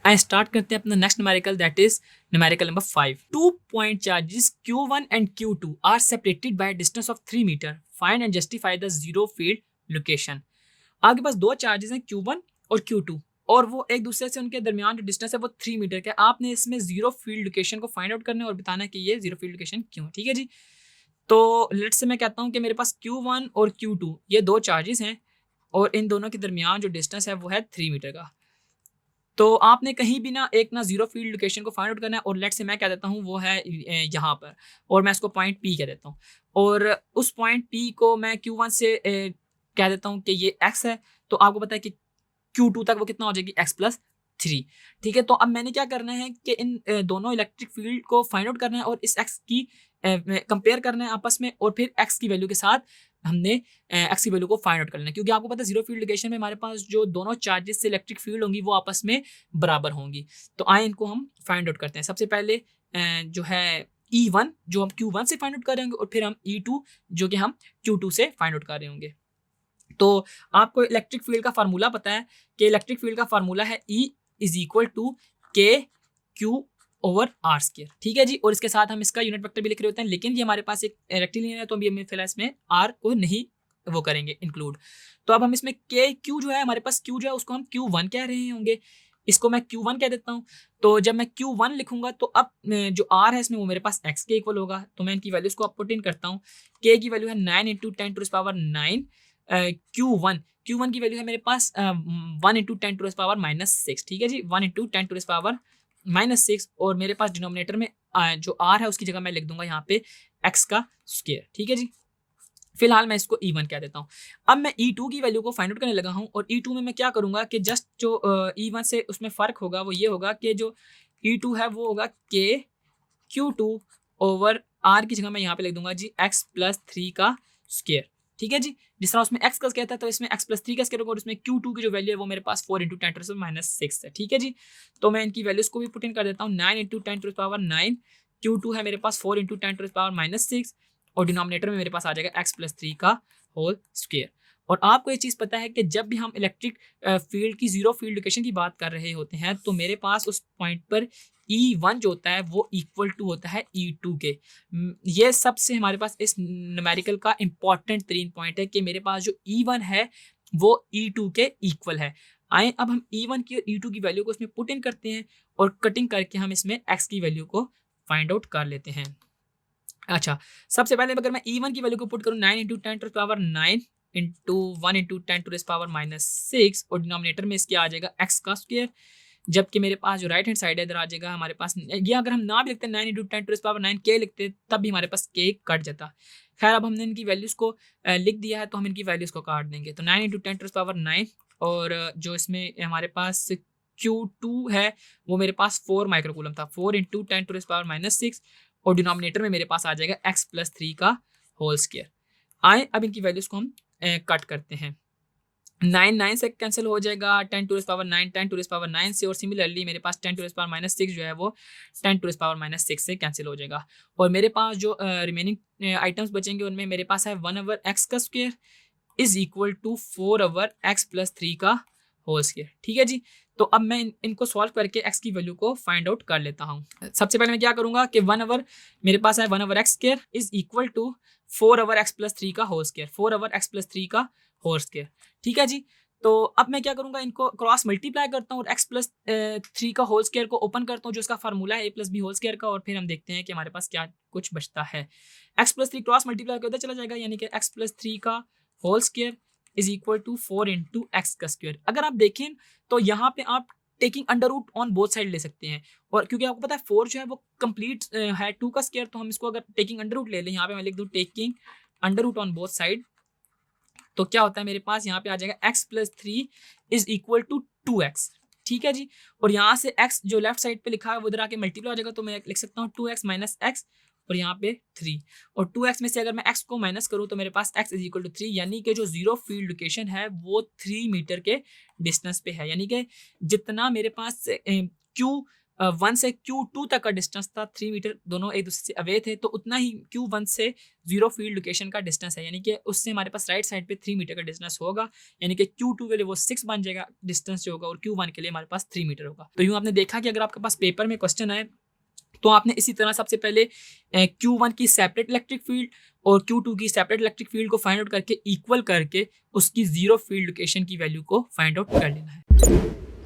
I start करते हैं अपना next numerical, that is numerical number 5। 2 point charges Q1 and Q2 are separated by distance of 3 metre, find and justify the zero field location. आपके पास दो charges हैं Q1 और Q2 और वो एक दूसरे से उनके दरमियान जो डिस्टेंस है वो 3 मीटर का। आपने इसमें जीरो फील्ड लोकेशन को फाइंड आउट करना है और बताना है कि ये जीरो फील्ड लोकेशन क्यों है। ठीक है जी। तो लेट्स से मैं कहता हूँ कि मेरे पास Q1 और Q2 ये दो चार्जेस हैं और इन दोनों के दरमियान जो डिस्टेंस है वो है 3 मीटर का। तो आपने कहीं भी ना एक ना जीरो फील्ड लोकेशन को फाइंड आउट करना है और लेट से मैं कह देता हूँ वो है यहाँ पर, और मैं इसको पॉइंट P कह देता हूँ और उस पॉइंट P को मैं Q1 से कह देता हूँ कि ये X है। तो आपको पता है कि Q2 तक वो कितना हो जाएगी X+3। ठीक है, तो अब मैंने क्या करना है कि इन दोनों इलेक्ट्रिक फील्ड को फाइंड आउट करना है और इस X की कंपेयर करना है आपस में और फिर X की वैल्यू के साथ हमने X की वैल्यू को फाइंड आउट करना है, क्योंकि आपको पता है जीरो फील्ड लोकेशन में हमारे पास जो दोनों चार्जेस से इलेक्ट्रिक फील्ड होंगी वो आपस में बराबर होंगी। तो आए इनको हम फाइंड आउट करते हैं। सबसे पहले जो है E1 जो हम Q1 से फाइंड आउट कर रहे होंगे और फिर हम E2 जो कि हम Q2 से फाइंड आउट कर रहे होंगे। तो आपको इलेक्ट्रिक फील्ड का फार्मूला पता है कि इलेक्ट्रिक फील्ड का फार्मूला है E इज इक्वल टू के क्यू ओवर आर स्क्वायर। ठीक है जी, और इसके साथ हम इसका यूनिट वेक्टर भी लिख रहे होते हैं, लेकिन ये हमारे पास एक रेक्टिलिनियर है तो अभी हम फिलहाल इसमें आर को नहीं वो करेंगे इंक्लूड। तो अब हम इसमें के क्यू जो है हमारे पास क्यू जो है उसको हम Q1 कह रहे होंगे, इसको मैं Q1 कह देता हूँ। तो जब मैं Q1 लिखूंगा तो अब जो R है इसमें वो मेरे पास X के इक्वल होगा। तो मैं इनकी वैल्यूज को अब पुट इन करता हूँ। के की वैल्यू है 9 into 10 to the power 9। Q1 की वैल्यू है मेरे पास 1 इंटू 10 टू द पावर -6। ठीक है जी, 1 इंटू 10 टू द पावर -6 और मेरे पास डिनोमिनेटर में जो R है उसकी जगह मैं लिख दूंगा यहाँ पे X का स्क्वायर। ठीक है जी, फिलहाल मैं इसको E1 कह देता हूँ। अब मैं E2 की वैल्यू को फाइंड आउट करने लगा हूँ और E2 में मैं क्या करूँगा कि जस्ट जो E1 से उसमें फ़र्क होगा वो ये होगा कि जो E2 है वो होगा के Q2 ओवर R की जगह मैं यहाँ पे लिख दूंगा जी X+3 का स्क्वायर। ठीक है जी, जिस तरह उसमें X का स्क्वायर था तो इसमें X+3 का स्क्वायर होगा और इसमें Q2 की जो वैल्यू है वो मेरे पास 4 इंटू 10 टू द पावर -6 है। ठीक है जी, तो मैं इनकी वैल्यूज को भी पुट इन कर देता हूँ। 9 into 10 to the power 9, Q2 है मेरे पास 4 इंटू 10 टू द पावर -6 और डिनोमिनेटर में मेरे पास आ जाएगा X+3 का होल स्क्वायर। और आपको ये चीज़ पता है कि जब भी हम इलेक्ट्रिक फील्ड की जीरो फील्ड लोकेशन की बात कर रहे होते हैं तो मेरे पास उस पॉइंट पर E1 जो होता है वो इक्वल टू होता है E2 के। ये सबसे हमारे पास इस न्यूमेरिकल का इंपॉर्टेंट तरीन पॉइंट है कि मेरे पास जो E1 है वो E2 के इक्वल है। आए अब हम E1 की और E2 की वैल्यू को इसमें पुट इन करते हैं और कटिंग करके हम इसमें X की वैल्यू को फाइंड आउट कर लेते हैं। अच्छा, सबसे पहले अगर मैं E1 की वैल्यू को पुट करूँ 9 into 10 to the power 9 into 1 into 10 to the power -6 और डिनोमिनेटर में इसके आ जाएगा X का स्क्वायर, जबकि मेरे पास जो राइट हैंड साइड है इधर आ जाएगा हमारे पास ये अगर हम ना भी लिखते 9 इंटू 10 टू द पावर 9 के लिखते तब भी हमारे पास के कट जाता। खैर अब हमने इनकी वैल्यूज़ को लिख दिया है तो हम इनकी वैल्यूज़ को काट देंगे। तो 9 इंटू 10 टू द पावर 9 और जो इसमें हमारे पास Q2 है वो मेरे पास 4 माइक्रोकूलम था, 4 इंटू 10 टू द पावर -6 और डिनोमिनेटर में मेरे पास आ जाएगा X+3 का होल स्क्वायर। आए अब इनकी वैल्यूज को हम कट करते हैं। 9 9 से कैंसिल हो जाएगा, 10 to the power 9 10 to the power 9 से और सिमिलरली मेरे पास 10 टू द पावर -6 जो है वो 10 टू द पावर -6 से कैंसिल हो जाएगा। और मेरे पास जो रिमेनिंग आइटम्स बचेंगे उनमें मेरे पास है 1 ओवर X का square is equal to 4 over X+3 का होल स्क्वायर। ठीक है जी, तो अब मैं इनको सॉल्व करके X की वैल्यू को फाइंड आउट कर लेता हूँ। सबसे पहले मैं क्या करूंगा कि 1 ओवर मेरे पास है 1 over X square is equal to 4 over X+3 का होल स्क्वायर, 4 ओवर X+3 का होल स्क्वायर। ठीक है जी, तो अब मैं क्या करूंगा इनको क्रॉस मल्टीप्लाई करता हूँ और X+3 का होल स्क्वायर को ओपन करता हूँ जो इसका फार्मूला है A+B होल स्क्वायर का, और फिर हम देखते हैं कि हमारे पास क्या कुछ बचता है। X+3 क्रॉस मल्टीप्लाई उधर चला जाएगा, यानी कि X+3 का whole square is equal to 4 into X का स्क्वायर। अगर आप देखें तो यहाँ पे आप taking under root on both side ले सकते हैं, और क्योंकि आपको पता है 4 जो है वो कंप्लीट है 2 का स्क्वायर, तो हम इसको अगर टेकिंग अंडर रूट ले लें, यहाँ पे मैं लिख दूँ taking under root on both side, तो क्या होता है मेरे पास यहाँ पे आ जाएगा X+3 is equal to 2X। ठीक है जी, और यहाँ से X जो लेफ्ट साइड पे लिखा है वो इधर आके मल्टीप्लाई हो जाएगा, तो मैं लिख सकता हूँ 2X माइनस X और यहाँ पे 3, और 2X में से अगर मैं X को माइनस करूँ तो मेरे पास X इज इक्वल टू 3, यानी कि जो जीरो फील्ड लोकेशन है वो 3 मीटर के डिस्टेंस पे है, यानी कि जितना मेरे पास Q 1 से Q2 तक का डिस्टेंस था 3 मीटर, दोनों एक दूसरे से अवे थे, तो उतना ही Q1 से जीरो फील्ड लोकेशन का डिस्टेंस है, यानी कि उससे हमारे पास राइट साइड पे 3 मीटर का डिस्टेंस होगा, यानी कि Q2 के लिए वो 6 बन जाएगा डिस्टेंस जो होगा, और Q1 के लिए हमारे पास 3 मीटर होगा। तो यूँ आपने देखा कि अगर आपके पास पेपर में क्वेश्चन आए तो आपने इसी तरह सबसे पहले Q1 की सेपरेट इलेक्ट्रिक फील्ड और Q2 की सेपरेट इलेक्ट्रिक फील्ड को फाइंड आउट करके इक्वल करके उसकी जीरो फील्ड लोकेशन की वैल्यू को फाइंड आउट कर लेना है।